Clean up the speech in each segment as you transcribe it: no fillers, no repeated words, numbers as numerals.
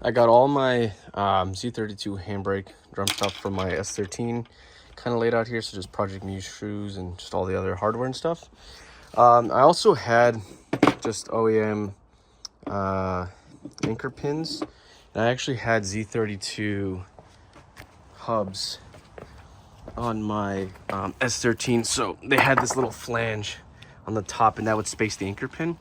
I got all my Z32 handbrake drum stuff from my S13 kind of laid out here. So just Project Muse shoes and just all the other hardware and stuff. I also had just OEM anchor pins. And I actually had Z32 hubs on my S13. So they had this little flange on the top and that would space the anchor pin.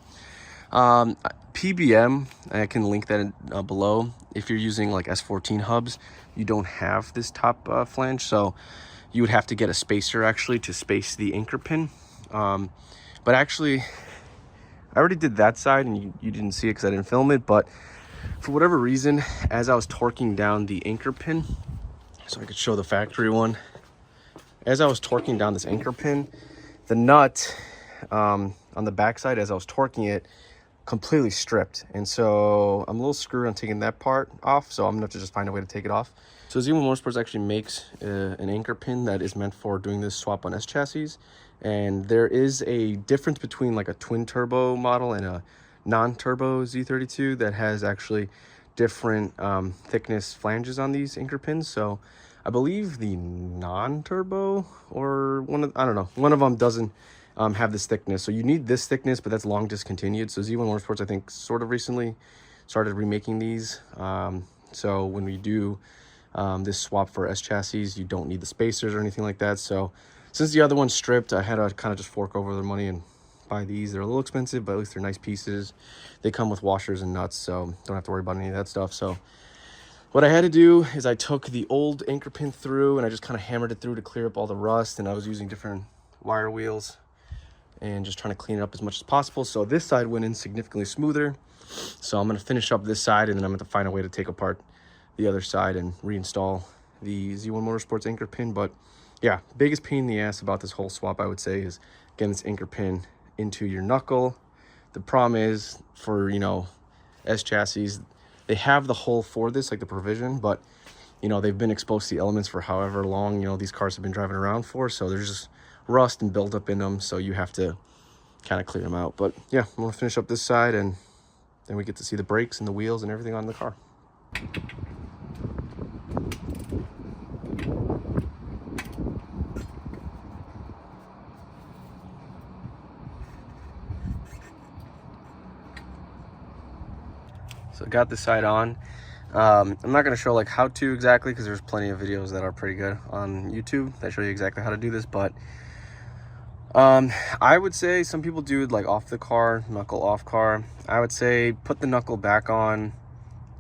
PBM, I can link that below. If you're using like S14 hubs, you don't have this top flange, so you would have to get a spacer actually to space the anchor pin. But actually, I already did that side and you didn't see it because I didn't film it, but for whatever reason, as I was torquing down the anchor pin, so I could show the factory one, as I was torquing down this anchor pin, the nut on the backside, as I was torquing it, completely stripped, and so I'm a little screwed on taking that part off, so I'm gonna have to just find a way to take it off. So Z1 Motorsports actually makes an anchor pin that is meant for doing this swap on S chassis, and there is a difference between like a twin turbo model and a non-turbo Z32 that has actually different thickness flanges on these anchor pins. So I believe the non-turbo, or I don't know, one of them doesn't have this thickness, so you need this thickness, but that's long discontinued. So Z1 Motorsports, I think, sort of recently started remaking these, so when we do this swap for S chassis, you don't need the spacers or anything like that. So since the other one's stripped, I had to kind of just fork over the money and buy these. They're a little expensive, but at least they're nice pieces. They come with washers and nuts, so don't have to worry about any of that stuff. So what I had to do is I took the old anchor pin through and I just kind of hammered it through to clear up all the rust, and I was using different wire wheels and just trying to clean it up as much as possible. So this side went in significantly smoother. So I'm going to finish up this side, and then I'm going to find a way to take apart the other side and reinstall the Z1 Motorsports anchor pin. But yeah, biggest pain in the ass about this whole swap, I would say, is getting this anchor pin into your knuckle. The problem is, for, you know, S chassis, they have the hole for this, like the provision, but, you know, they've been exposed to the elements for however long, you know, these cars have been driving around for. So there's just rust and buildup in them, so you have to kind of clear them out. But yeah, I'm gonna finish up this side, and then we get to see the brakes and the wheels and everything on the car. So got this side on. I'm not going to show like how to exactly, because there's plenty of videos that are pretty good on YouTube that show you exactly how to do this, but I would say some people do it like off the car, knuckle off car. I would say put the knuckle back on,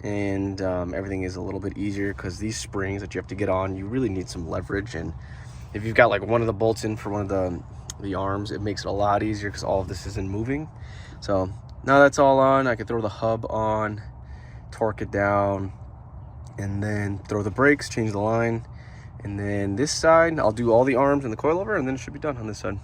and everything is a little bit easier, because these springs that you have to get on, you really need some leverage, and if you've got like one of the bolts in for one of the arms, it makes it a lot easier because all of this isn't moving. So now that's all on, I can throw the hub on, torque it down, and then throw the brakes, change the line, and then this side I'll do all the arms and the coilover, and then it should be done on this side.